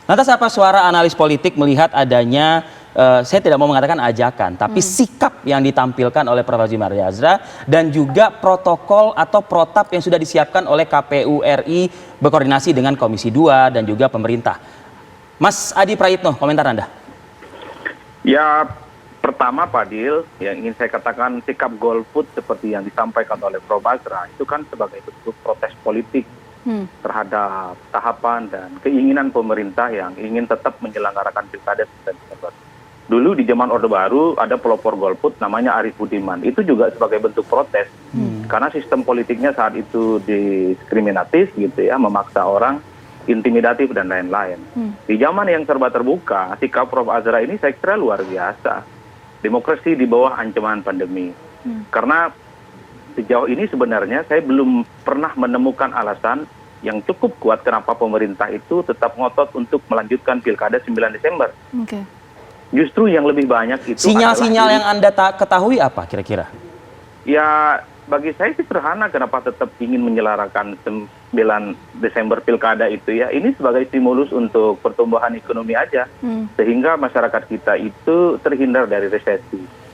Lantas apa suara analis politik melihat adanya, saya tidak mau mengatakan ajakan, tapi sikap yang ditampilkan oleh Prof. Azimari Azra dan juga protokol atau protap yang sudah disiapkan oleh KPU RI berkoordinasi dengan Komisi 2 dan juga pemerintah. Mas Adi Prayitno, komentar Anda. Ya, pertama Pak Dil, yang ingin saya katakan sikap golput seperti yang disampaikan oleh Prof. Azra itu kan sebagai bentuk protes politik terhadap tahapan dan keinginan pemerintah yang ingin tetap menyelenggarakan pilkada 9 Desember. Dulu di zaman Orde Baru ada pelopor golput namanya Arief Budiman. Itu juga sebagai bentuk protes. Karena sistem politiknya saat itu diskriminatif gitu ya, memaksa orang, intimidatif dan lain-lain. Di zaman yang serba terbuka, sikap Prof. Azra ini saya kira luar biasa. Demokrasi di bawah ancaman pandemi. Karena sejauh ini sebenarnya saya belum pernah menemukan alasan yang cukup kuat kenapa pemerintah itu tetap ngotot untuk melanjutkan pilkada 9 Desember. Justru yang lebih banyak itu sinyal-sinyal yang Anda ketahui apa kira-kira? Ya, bagi saya sih sederhana kenapa tetap ingin menyelenggarakan 9 Desember pilkada itu ya. Ini sebagai stimulus untuk pertumbuhan ekonomi aja. Sehingga masyarakat kita itu terhindar dari resesi.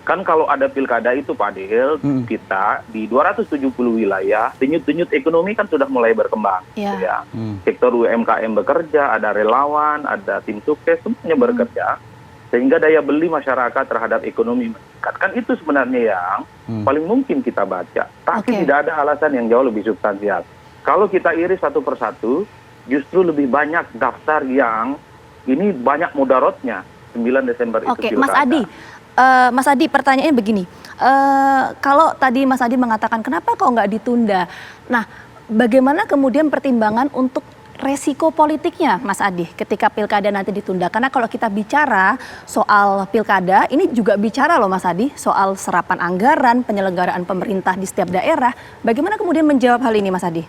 Kan kalau ada pilkada itu Pak Dil, kita di 270 wilayah, denyut-denyut ekonomi kan sudah mulai berkembang. Gitu ya. Sektor UMKM bekerja, ada relawan, ada tim sukses, semuanya bekerja. Sehingga daya beli masyarakat terhadap ekonomi meningkat. Kan itu sebenarnya yang paling mungkin kita baca. Tapi tidak ada alasan yang jauh lebih substansial. Kalau kita iris satu persatu, justru lebih banyak daftar yang ini banyak mudaratnya 9 Desember itu pilkada. Mas Adi, pertanyaannya begini, kalau tadi Mas Adi mengatakan kenapa kok nggak ditunda, nah bagaimana kemudian pertimbangan untuk resiko politiknya Mas Adi ketika pilkada nanti ditunda? Karena kalau kita bicara soal pilkada, ini juga bicara loh Mas Adi, soal serapan anggaran, penyelenggaraan pemerintah di setiap daerah, bagaimana kemudian menjawab hal ini Mas Adi?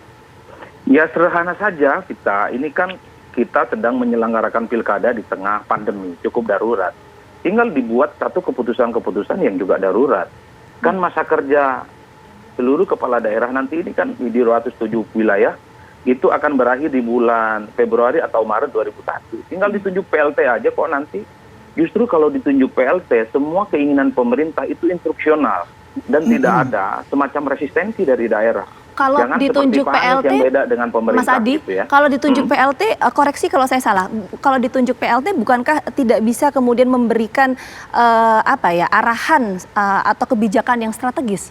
Ya sederhana saja, ini kan kita sedang menyelenggarakan pilkada di tengah pandemi, cukup darurat. Tinggal dibuat satu keputusan-keputusan yang juga darurat. Kan masa kerja seluruh kepala daerah nanti ini kan di 207 wilayah, itu akan berakhir di bulan Februari atau Maret 2001. Tinggal ditunjuk PLT aja kok nanti. Justru kalau ditunjuk PLT, semua keinginan pemerintah itu instruksional. Dan tidak ada semacam resistensi dari daerah. Kalau jangan ditunjuk PLT, yang beda dengan pemerintah, Mas Adi, gitu ya. kalau ditunjuk PLT, koreksi kalau saya salah. Kalau ditunjuk PLT, bukankah tidak bisa kemudian memberikan arahan atau kebijakan yang strategis?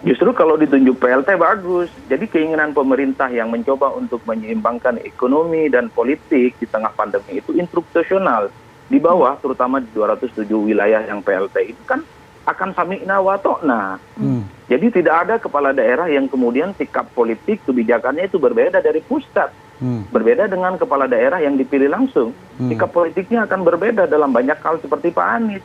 Justru kalau ditunjuk PLT bagus. Jadi keinginan pemerintah yang mencoba untuk menyeimbangkan ekonomi dan politik di tengah pandemi itu instruksional. Di bawah, terutama di 207 wilayah yang PLT itu kan akan sami'na wa ta'na. Jadi tidak ada kepala daerah yang kemudian sikap politik kebijakannya itu berbeda dari pusat. Berbeda dengan kepala daerah yang dipilih langsung. Sikap politiknya akan berbeda dalam banyak hal seperti Pak Anies.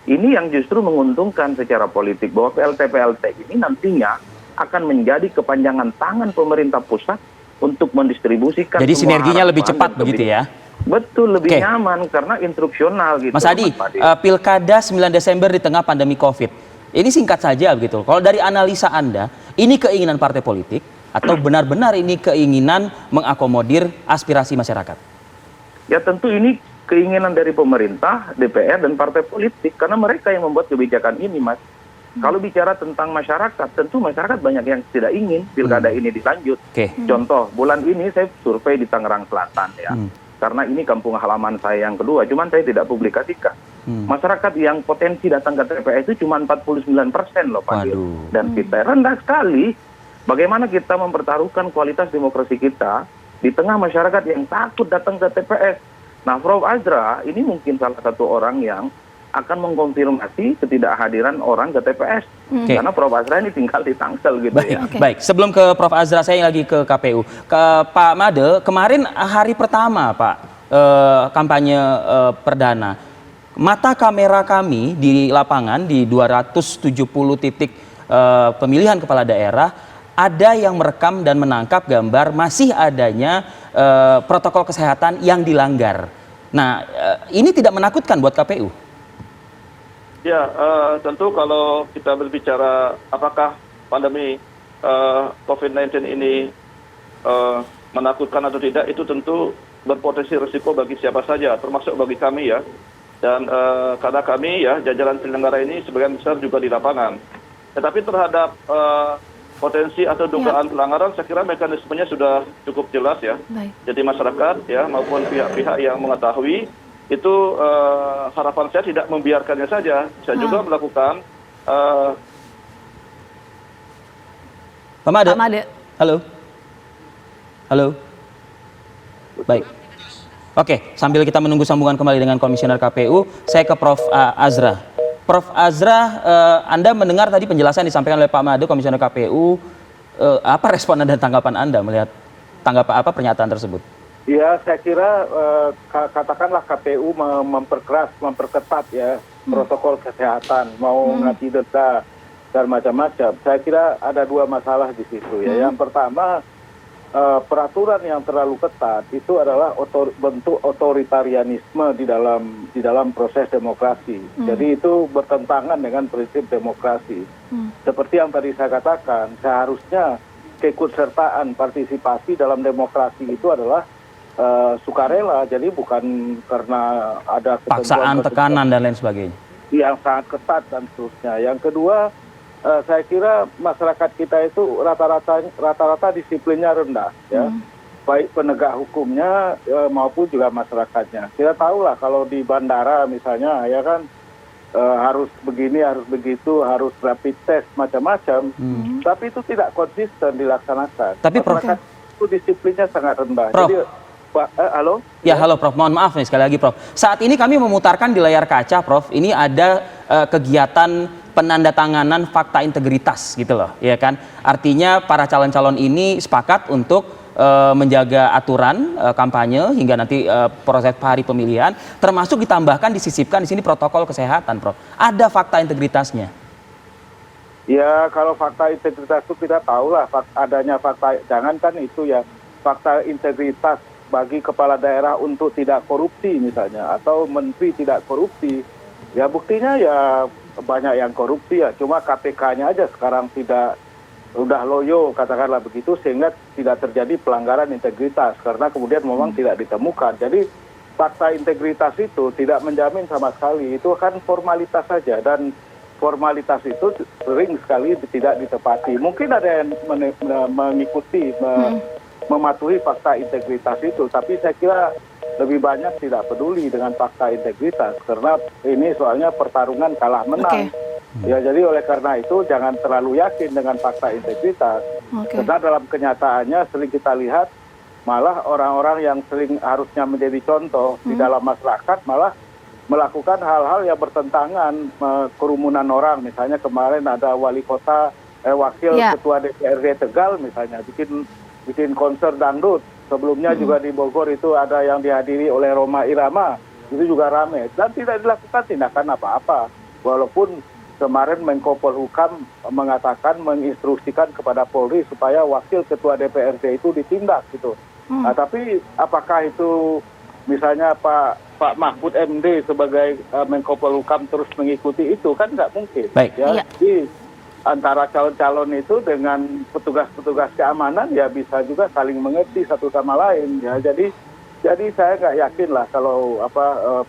Ini yang justru menguntungkan secara politik bahwa PLT-PLT ini nantinya akan menjadi kepanjangan tangan pemerintah pusat untuk mendistribusikan. Jadi sinerginya lebih cepat begitu ya? Betul, lebih nyaman karena instruksional gitu. Mas Adi, pilkada 9 Desember di tengah pandemi COVID. Ini singkat saja begitu. Kalau dari analisa Anda, ini keinginan partai politik atau benar-benar ini keinginan mengakomodir aspirasi masyarakat? Ya tentu ini keinginan dari pemerintah, DPR dan partai politik karena mereka yang membuat kebijakan ini, Mas. Kalau bicara tentang masyarakat, tentu masyarakat banyak yang tidak ingin pilkada ini dilanjut. Contoh, bulan ini saya survei di Tangerang Selatan ya. Karena ini kampung halaman saya yang kedua, cuman saya tidak publikasikan. Masyarakat yang potensi datang ke TPS itu cuma 49% loh Pak. Dan kita rendah sekali. Bagaimana kita mempertaruhkan kualitas demokrasi kita di tengah masyarakat yang takut datang ke TPS. Nah, Prof. Azra ini mungkin salah satu orang yang akan mengkonfirmasi ketidakhadiran orang ke TPS. Karena Prof. Azra ini tinggal di Tangsel gitu ya. Baik, sebelum ke Prof. Azra, saya lagi ke KPU. Ke Pak Made, kemarin hari pertama Pak kampanye perdana. Mata kamera kami di lapangan di 270 titik pemilihan kepala daerah, ada yang merekam dan menangkap gambar masih adanya protokol kesehatan yang dilanggar. Nah, ini tidak menakutkan buat KPU? Ya, tentu kalau kita berbicara apakah pandemi COVID-19 ini menakutkan atau tidak, itu tentu berpotensi risiko bagi siapa saja, termasuk bagi kami ya. Dan karena kami ya jajaran penyelenggara ini sebagian besar juga di lapangan. Tetapi terhadap potensi atau dugaan pelanggaran, saya kira mekanismenya sudah cukup jelas ya. Baik. Jadi masyarakat ya maupun pihak-pihak yang mengetahui itu harapan saya tidak membiarkannya saja. Saya juga melakukan Pak Made. Pak Made. Halo. Halo. Baik. Oke, sambil kita menunggu sambungan kembali dengan Komisioner KPU, saya ke Prof. Azra. Prof. Azra, Anda mendengar tadi penjelasan disampaikan oleh Pak Made, Komisioner KPU. Apa respon dan tanggapan Anda melihat pernyataan tersebut? Ya, saya kira katakanlah KPU memperketat ya protokol kesehatan, mau ngasih denda dan macam-macam. Saya kira ada dua masalah di situ ya. Yang pertama, peraturan yang terlalu ketat itu adalah bentuk otoritarianisme di dalam proses demokrasi. Jadi itu bertentangan dengan prinsip demokrasi. Seperti yang tadi saya katakan, seharusnya keikutsertaan partisipasi dalam demokrasi itu adalah sukarela, jadi bukan karena ada paksaan, tekanan dan lain sebagainya yang sangat ketat dan seterusnya. Yang kedua, saya kira masyarakat kita itu rata-rata disiplinnya rendah, ya, baik penegak hukumnya maupun juga masyarakatnya. Kita tahu lah kalau di bandara misalnya, ya kan harus begini, harus begitu, harus rapid test macam-macam, tapi itu tidak konsisten dilaksanakan. Tapi Prof, masyarakat itu disiplinnya sangat rendah. Prof. Jadi, halo? Ya, halo Prof. Mohon maaf nih sekali lagi Prof. Saat ini kami memutarkan di layar kaca Prof. Ini ada kegiatan penandatanganan fakta integritas gitu loh, ya kan? Artinya para calon-calon ini sepakat untuk menjaga aturan kampanye hingga nanti proses hari pemilihan, termasuk ditambahkan disisipkan di sini protokol kesehatan, Prof. Ada fakta integritasnya. Ya, kalau fakta integritas itu kita tahu lah adanya fakta, jangankan itu ya, fakta integritas bagi kepala daerah untuk tidak korupsi misalnya, atau menteri tidak korupsi, ya buktinya ya banyak yang korupsi ya, cuma KPK-nya aja sekarang udah loyo katakanlah begitu, sehingga tidak terjadi pelanggaran integritas karena kemudian memang tidak ditemukan. Jadi fakta integritas itu tidak menjamin sama sekali, itu kan formalitas saja, dan formalitas itu sering sekali tidak ditepati. Mungkin ada yang mengikuti mematuhi fakta integritas itu, tapi saya kira lebih banyak tidak peduli dengan fakta integritas karena ini soalnya pertarungan kalah menang. Ya, jadi oleh karena itu jangan terlalu yakin dengan fakta integritas. Karena dalam kenyataannya sering kita lihat malah orang-orang yang sering harusnya menjadi contoh di dalam masyarakat malah melakukan hal-hal yang bertentangan, kerumunan orang. Misalnya kemarin ada wali kota, wakil ketua DPRD Tegal misalnya bikin konser dangdut. Sebelumnya juga di Bogor itu ada yang dihadiri oleh Rhoma Irama, itu juga ramai dan tidak dilakukan tindakan apa-apa. Walaupun kemarin Menko Polhukam mengatakan, menginstruksikan kepada Polri supaya wakil ketua DPRD itu ditindak gitu. Nah, tapi apakah itu misalnya Pak Mahfud MD sebagai Menko Polhukam terus mengikuti itu, kan nggak mungkin. Baik. Ya, jadi antara calon-calon itu dengan petugas-petugas keamanan ya bisa juga saling mengerti satu sama lain ya. Jadi saya nggak yakin lah kalau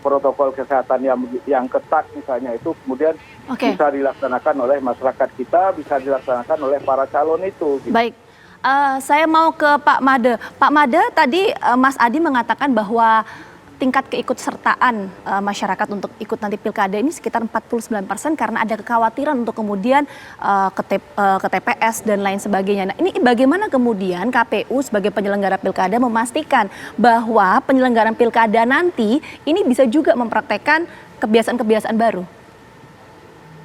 protokol kesehatan yang ketat misalnya itu kemudian bisa dilaksanakan oleh masyarakat kita, bisa dilaksanakan oleh para calon itu. Gitu. Baik. Saya mau ke Pak Made. Pak Made, tadi Mas Adi mengatakan bahwa tingkat keikutsertaan masyarakat untuk ikut nanti pilkada ini sekitar 49% karena ada kekhawatiran untuk kemudian ke TPS dan lain sebagainya. Nah, ini bagaimana kemudian KPU sebagai penyelenggara pilkada memastikan bahwa penyelenggaraan pilkada nanti ini bisa juga mempraktekkan kebiasaan-kebiasaan baru?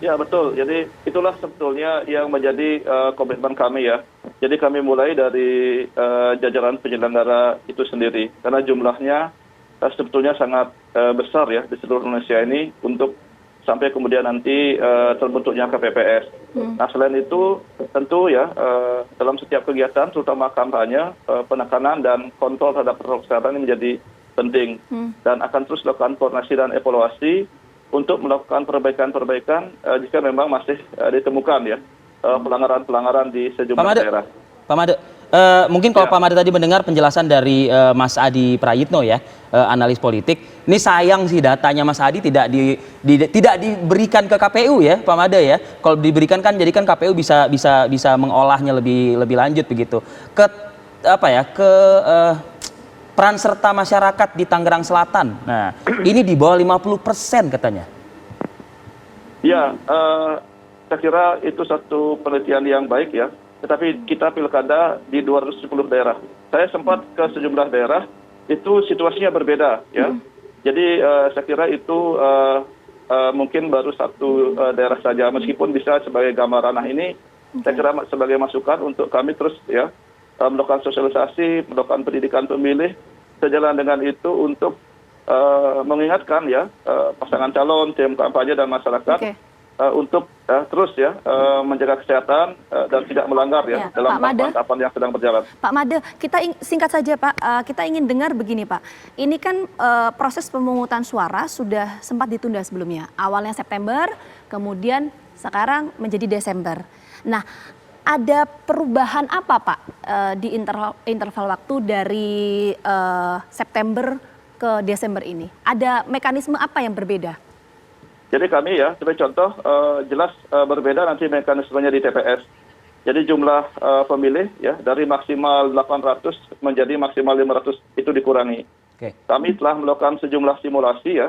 Ya betul, jadi itulah sebetulnya yang menjadi komitmen kami ya. Jadi kami mulai dari jajaran penyelenggara itu sendiri, karena jumlahnya sebetulnya sangat besar ya di seluruh Indonesia ini untuk sampai kemudian nanti terbentuknya KPPS. Nah selain itu tentu ya dalam setiap kegiatan terutama kampanye penekanan dan kontrol terhadap protokol kesehatan ini menjadi penting dan akan terus dilakukan koordinasi dan evaluasi untuk melakukan perbaikan-perbaikan jika memang masih ditemukan ya pelanggaran-pelanggaran di sejumlah daerah. Pak Made, Mungkin kalau Ya. Pak Made tadi mendengar penjelasan dari Mas Adi Prayitno ya, analis politik. Ini sayang sih datanya Mas Adi tidak diberikan ke KPU ya, Pak Made ya. Kalau diberikan kan jadi kan KPU bisa mengolahnya lebih lanjut begitu. Ke peran serta masyarakat di Tangerang Selatan. Nah, ini di bawah 50% katanya. Ya, saya kira itu satu penelitian yang baik ya. Tetapi kita pilkada di 210 daerah. Saya sempat ke sejumlah daerah, itu situasinya berbeda ya. Jadi saya kira itu mungkin baru satu daerah saja, meskipun bisa sebagai gambaran. Nah ini saya kira sebagai masukan untuk kami terus ya melakukan sosialisasi, melakukan pendidikan pemilih, sejalan dengan itu untuk mengingatkan ya pasangan calon, tim kampanye dan masyarakat. Oke. Untuk terus ya menjaga kesehatan dan tidak melanggar ya, dalam Pak Made, tahapan yang sedang berjalan. Pak Made, singkat saja Pak, kita ingin dengar begini Pak. Ini kan proses pemungutan suara sudah sempat ditunda sebelumnya. Awalnya September, kemudian sekarang menjadi Desember. Nah, ada perubahan apa Pak di interval waktu dari September ke Desember ini? Ada mekanisme apa yang berbeda? Jadi kami ya, sebagai contoh jelas berbeda nanti mekanismenya di TPS. Jadi jumlah pemilih ya dari maksimal 800 menjadi maksimal 500 itu dikurangi. Oke. Kami telah melakukan sejumlah simulasi ya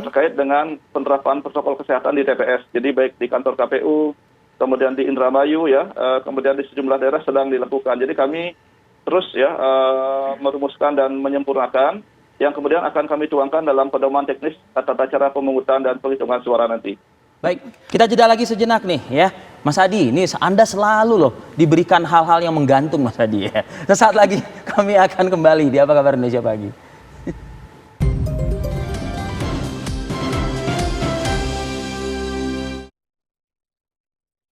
terkait dengan penerapan protokol kesehatan di TPS. Jadi baik di kantor KPU, kemudian di Indramayu ya, kemudian di sejumlah daerah sedang dilakukan. Jadi kami terus ya merumuskan dan menyempurnakan yang kemudian akan kami tuangkan dalam pedoman teknis tata cara pemungutan dan penghitungan suara nanti. Baik, kita jeda lagi sejenak nih ya. Mas Adi, ini Anda selalu loh diberikan hal-hal yang menggantung Mas Adi ya. Sesaat lagi kami akan kembali di Apa Kabar Indonesia Pagi.